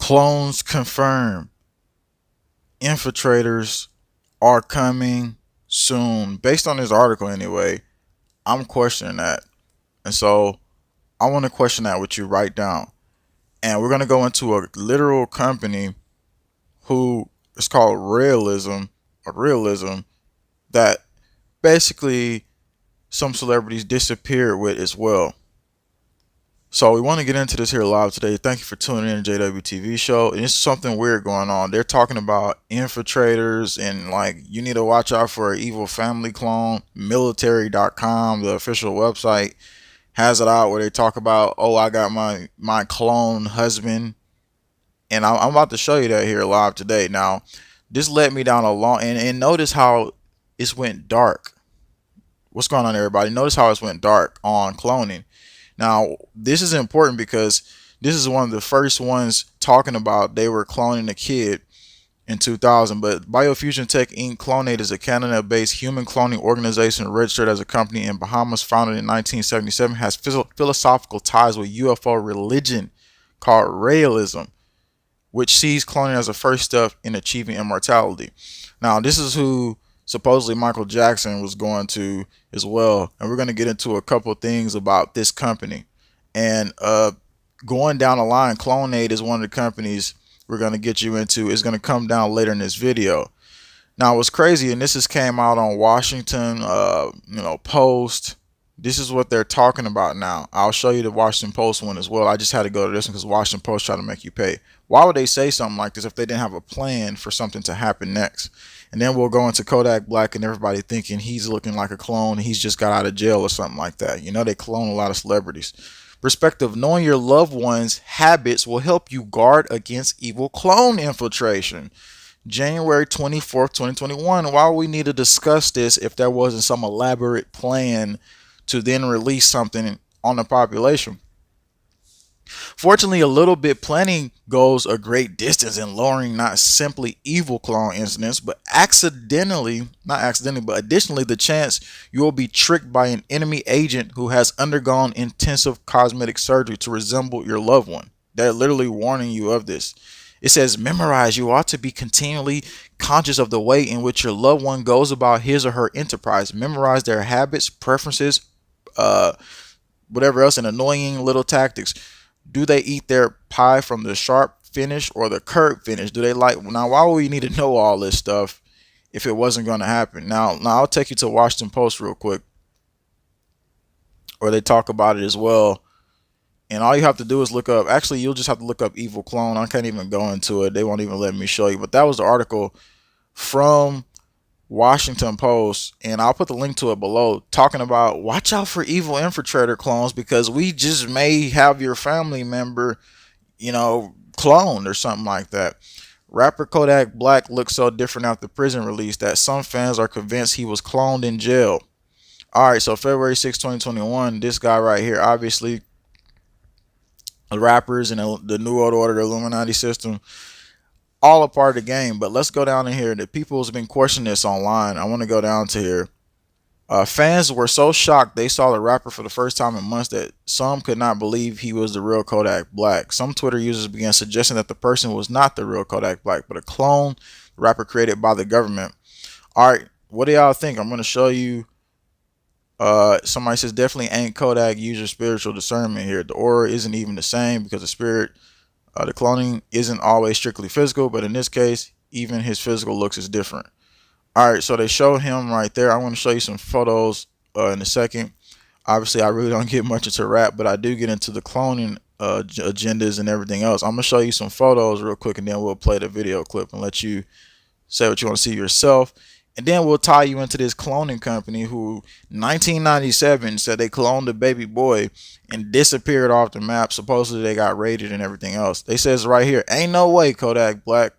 Clones confirmed. Infiltrators are coming soon. Based on this article, anyway, I'm questioning that. And so I want to question that with you right down. And we're going to go into a literal company who is called Realism, that basically some celebrities disappeared with as well. So we want to get into this here live today. Thank you for tuning in to JWTV show. And it's something weird going on. They're talking about infiltrators and like you need to watch out for an evil family clone. Military.com, the official website, has it out where they talk about, oh, I got my clone husband. And I'm about to show you that here live today. Now, this led me down a long and notice how it went dark. What's going on, everybody? Notice how it went dark on cloning. Now, this is important because this is one of the first ones talking about they were cloning a kid in 2000. But Biofusion Tech Inc. Clonate is a Canada-based human cloning organization registered as a company in Bahamas, founded in 1977, has philosophical ties with UFO religion called Realism, which sees cloning as a first step in achieving immortality. Now, this is who supposedly Michael Jackson was going to as well. And we're going to get into a couple of things about this company. And going down the line, Clonate is one of the companies we're going to get you into. It's going to come down later in this video. Now, what's crazy, and this has came out on Washington, Post. This is what they're talking about now. I'll show you the Washington Post one as well. I just had to go to this one because Washington Post try to make you pay. Why would they say something like this if they didn't have a plan for something to happen next? And then we'll go into Kodak Black and everybody thinking he's looking like a clone. He's just got out of jail or something like that. You know, they clone a lot of celebrities. Perspective: knowing your loved one's habits will help you guard against evil clone infiltration. January 24th, 2021. Why would we need to discuss this if there wasn't some elaborate plan to then release something on the population? Fortunately, a little bit planning goes a great distance in lowering not simply evil clone incidents, but additionally, the chance you will be tricked by an enemy agent who has undergone intensive cosmetic surgery to resemble your loved one. They're literally warning you of this. It says, memorize. You ought to be continually conscious of the way in which your loved one goes about his or her enterprise. Memorize their habits, preferences, whatever else, and annoying little tactics. Do they eat their pie from the sharp finish or the curved finish? Do they like? Now, why would we need to know all this stuff if it wasn't going to happen? Now I'll take you to Washington Post real quick, where they talk about it as well. And all you have to do is look up. Actually, you'll just have to look up evil clone. I can't even go into it. They won't even let me show you. But that was the article from Washington Post, and I'll put the link to it below, talking about watch out for evil infiltrator clones because we just may have your family member, cloned or something like that. Rapper Kodak Black looks so different after prison release that some fans are convinced he was cloned in jail. All right, so February 6, 2021, this guy right here, obviously the rappers and the New World Order, the Illuminati system, all a part of the game. But let's go down in here. The people has been questioning this online. I want to go down to here. Fans were so shocked they saw the rapper for the first time in months that some could not believe he was the real Kodak Black. Some Twitter users began suggesting that the person was not the real Kodak Black, but a clone rapper created by the government. All right, what do y'all think? I'm going to show you. Somebody says definitely ain't Kodak. Use your spiritual discernment here. The aura isn't even the same because the cloning isn't always strictly physical, but in this case, even his physical looks is different. All right, so they show him right there. I want to show you some photos in a second. Obviously, I really don't get much into rap, but I do get into the cloning agendas and everything else. I'm going to show you some photos real quick, and then we'll play the video clip and let you say what you want to see yourself. And then we'll tie you into this cloning company who 1997 said they cloned a baby boy and disappeared off the map. Supposedly they got raided and everything else. They says right here, ain't no way Kodak Black.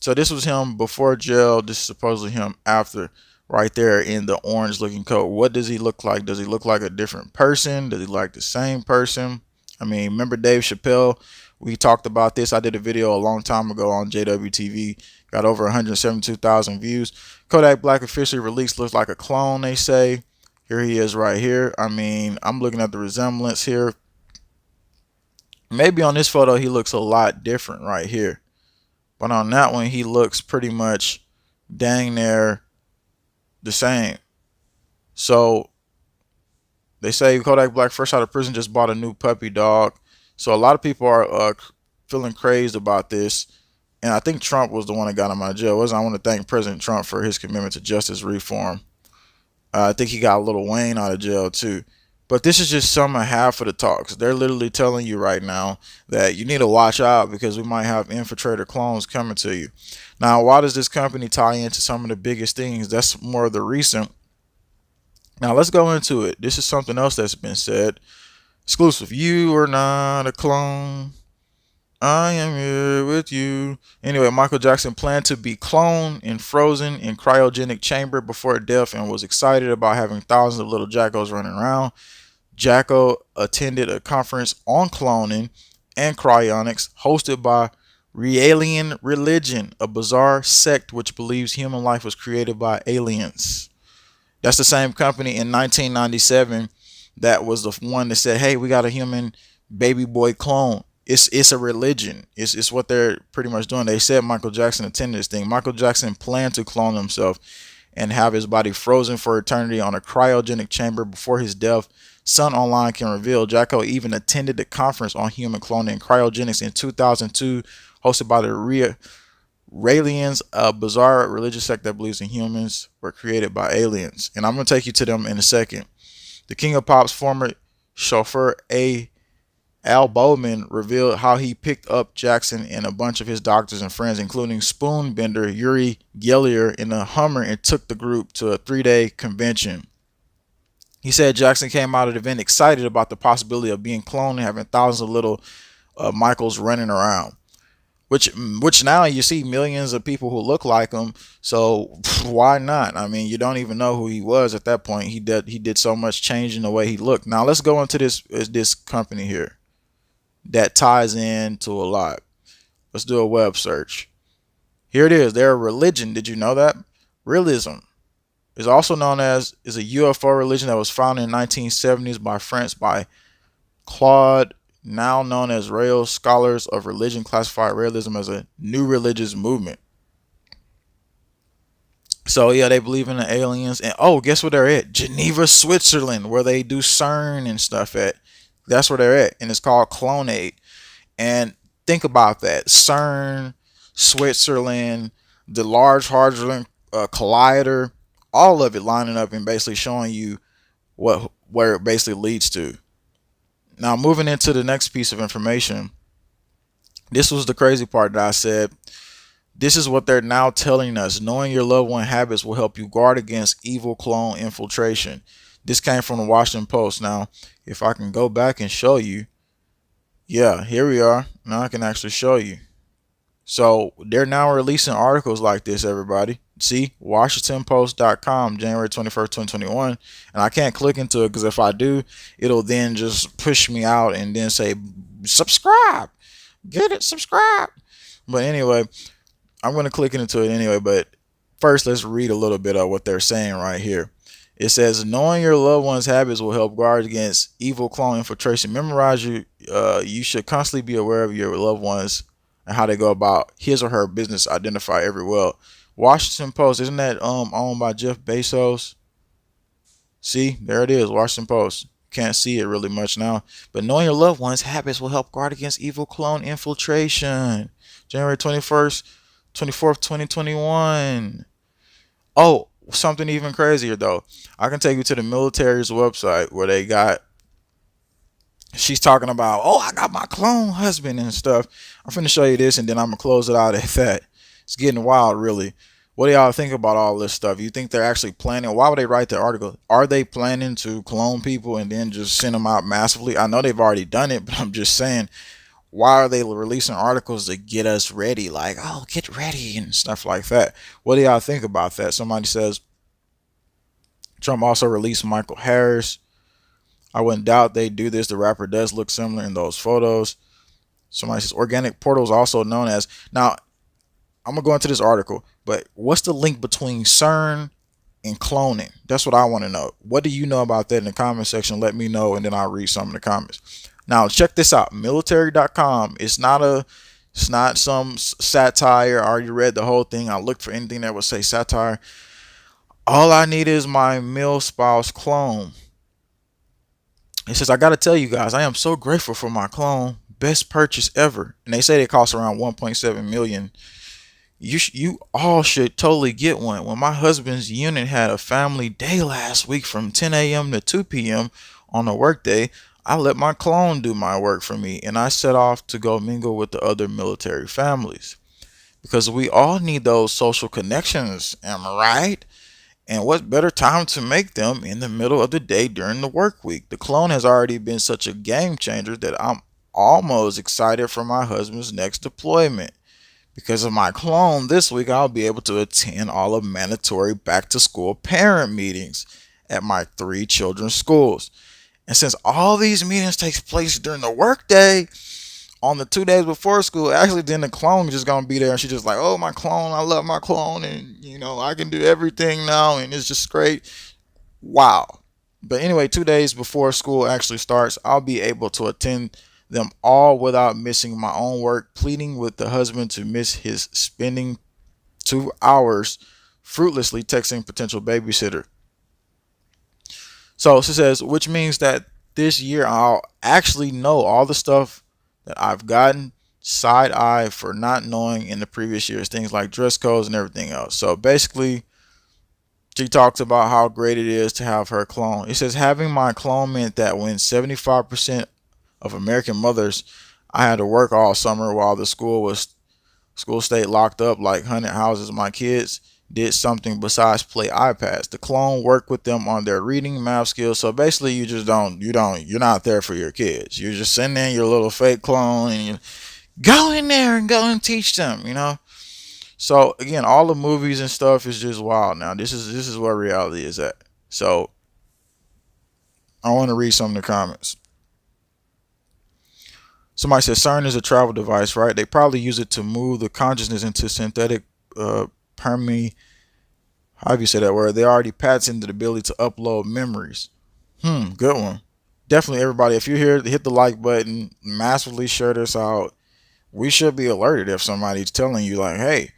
So this was him before jail. This is supposedly him after, right there in the orange looking coat. What does he look like? Does he look like a different person? Does he look like the same person? I mean, remember Dave Chappelle? We talked about this. I did a video a long time ago on JWTV. Got over 172,000 views. Kodak Black officially released, looks like a clone, they say. Here he is right here. I mean, I'm looking at the resemblance here. Maybe on this photo he looks a lot different right here, but on that one he looks pretty much dang near the same. So they say Kodak Black fresh out of prison just bought a new puppy dog. So a lot of people are feeling crazed about this. And I think Trump was the one that got him out of jail. I want to thank President Trump for his commitment to justice reform. I think he got Lil Wayne out of jail too. But this is just some of half of the talks. They're literally telling you right now that you need to watch out because we might have infiltrator clones coming to you. Now, why does this company tie into some of the biggest things? That's more of the recent. Now, let's go into it. This is something else that's been said. Exclusive. You are not a clone. I am here with you. Anyway, Michael Jackson planned to be cloned and frozen in cryogenic chamber before death and was excited about having thousands of little Jackos running around. Jacko attended a conference on cloning and cryonics hosted by Religion, a bizarre sect which believes human life was created by aliens. That's the same company in 1997 that was the one that said, "Hey, we got a human baby boy clone." It's a religion. It's what they're pretty much doing. They said Michael Jackson attended this thing. Michael Jackson planned to clone himself and have his body frozen for eternity on a cryogenic chamber before his death. Sun Online can reveal Jacko even attended the conference on human cloning and cryogenics in 2002, hosted by the Raelians, a bizarre religious sect that believes in humans were created by aliens. And I'm going to take you to them in a second. The King of Pop's former chauffeur, Al Bowman, revealed how he picked up Jackson and a bunch of his doctors and friends, including spoon bender Uri Geller, in a Hummer and took the group to a 3-day convention. He said Jackson came out of the event excited about the possibility of being cloned and having thousands of little Michaels running around. Which now you see millions of people who look like him. So why not? I mean, you don't even know who he was at that point. He did so much change in the way he looked. Now let's go into this company here that ties into a lot. Let's do a web search. Here it is. They're a religion. Did you know that? Realism is also known as a UFO religion that was founded in the 1970s by Claude, now known as Rail. Scholars of religion classify realism as a new religious movement. So yeah, they believe in the aliens. And oh, guess where they're at? Geneva, Switzerland, where they do CERN and stuff at. That's where they're at. And it's called Clonate. And think about that. CERN, Switzerland, the Large Hadron Collider, all of it lining up and basically showing you where it basically leads to. Now, moving into the next piece of information, this was the crazy part that I said. This is what they're now telling us. Knowing your loved one habits will help you guard against evil clone infiltration. This came from the Washington Post. Now, if I can go back and show you, yeah, here we are. Now I can actually show you. So they're now releasing articles like this, everybody. See, WashingtonPost.com, January 21st, 2021. And I can't click into it because if I do, it'll then just push me out and then say, subscribe. Get it, subscribe. But anyway, I'm going to click into it anyway. But first, let's read a little bit of what they're saying right here. It says, knowing your loved one's habits will help guard against evil clone infiltration. Memorize you should constantly be aware of your loved ones and how they go about his or her business. Identify every well. Washington Post, isn't that owned by Jeff Bezos? See, there it is, Washington Post. Can't see it really much now. But knowing your loved ones' habits will help guard against evil clone infiltration. January 24th, 2021. Oh, something even crazier though. I can take you to the military's website where they got, she's talking about, oh, I got my clone husband and stuff. I'm finna show you this and then I'm gonna close it out at that. It's getting wild, really. What do y'all think about all this stuff? You think they're actually planning? Why would they write the article? Are they planning to clone people and then just send them out massively? I know they've already done it, but I'm just saying, why are they releasing articles to get us ready? Like, oh, get ready and stuff like that. What do y'all think about that? Somebody says, Trump also released Michael Harris. I wouldn't doubt they do this. The rapper does look similar in those photos. Somebody says organic portals, also known as. Now, I'm going to go into this article, but what's the link between CERN in cloning? That's what I want to know. What do you know about that in the comment section? Let me know, and then I'll read some of the comments. Now, check this out. Military.com. It's not some satire. I already read the whole thing. I looked for anything that would say satire. All I need is my mil spouse clone. It says, I got to tell you guys, I am so grateful for my clone. Best purchase ever. And they say they cost around 1.7 million. You all should totally get one. When my husband's unit had a family day last week from 10 a.m. to 2 p.m. on a work day, I let my clone do my work for me, and I set off to go mingle with the other military families. Because we all need those social connections, am I right? And what better time to make them in the middle of the day during the work week? The clone has already been such a game changer that I'm almost excited for my husband's next deployment. Because of my clone, this week I'll be able to attend all of mandatory back to school parent meetings at my 3 children's schools. And since all these meetings takes place during the workday, on the 2 days before school, actually then the clone just gonna be there, and she's just like, oh, my clone, I love my clone, and I can do everything now, and it's just great. Wow. But anyway, 2 days before school actually starts, I'll be able to attend them all without missing my own work, pleading with the husband to miss his spending 2 hours fruitlessly texting potential babysitter. So she says, which means that this year I'll actually know all the stuff that I've gotten side eye for not knowing in the previous years, things like dress codes and everything else. So basically, she talks about how great it is to have her clone. It says, having my clone meant that when 75% of American mothers, I had to work all summer while the school stayed locked up like haunted houses. My kids did something besides play iPads. The clone worked with them on their reading, math skills. So basically, you're not there for your kids. You're just sending in your little fake clone, and you go in there and go and teach them. So again, all the movies and stuff is just wild. Now this is where reality is at. So I want to read some of the comments. Somebody says CERN is a travel device, right? They probably use it to move the consciousness into synthetic perme. How do you say that word? They already patented the ability to upload memories. Good one. Definitely, everybody. If you're here, hit the like button. Massively share this out. We should be alerted if somebody's telling you like, hey,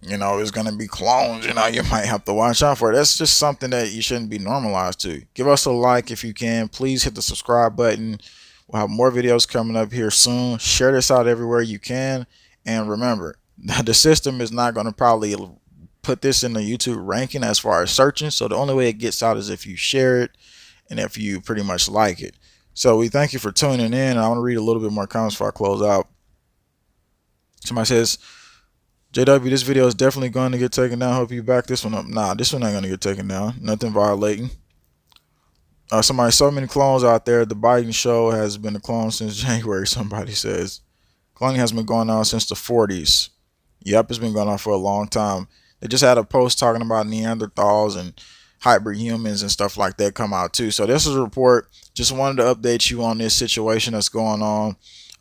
it's going to be clones, you might have to watch out for it. That's just something that you shouldn't be normalized to. Give us a like if you can. Please hit the subscribe button. We'll have more videos coming up here soon. Share this out everywhere you can. And remember, the system is not going to probably put this in the YouTube ranking as far as searching. So the only way it gets out is if you share it and if you pretty much like it. So we thank you for tuning in. I want to read a little bit more comments before I close out. Somebody says, JW, this video is definitely going to get taken down. Hope you back this one up. Nah, this one ain't going to get taken down. Nothing violating. Somebody, so many clones out there. The Biden show has been a clone since January, somebody says. Cloning has been going on since the 40s. Yep, it's been going on for a long time. They just had a post talking about Neanderthals and hybrid humans and stuff like that come out too. So this is a report. Just wanted to update you on this situation that's going on.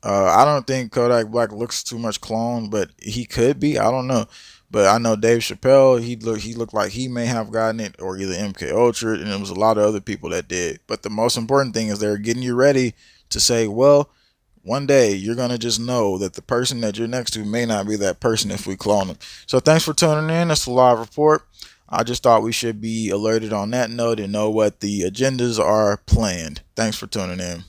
I don't think Kodak Black looks too much clone, but he could be. I don't know. But I know Dave Chappelle, he looked like he may have gotten it, or either MK Ultra, and there was a lot of other people that did. But the most important thing is they're getting you ready to say, well, one day you're going to just know that the person that you're next to may not be that person if we clone them. So thanks for tuning in. That's the live report. I just thought we should be alerted on that note and know what the agendas are planned. Thanks for tuning in.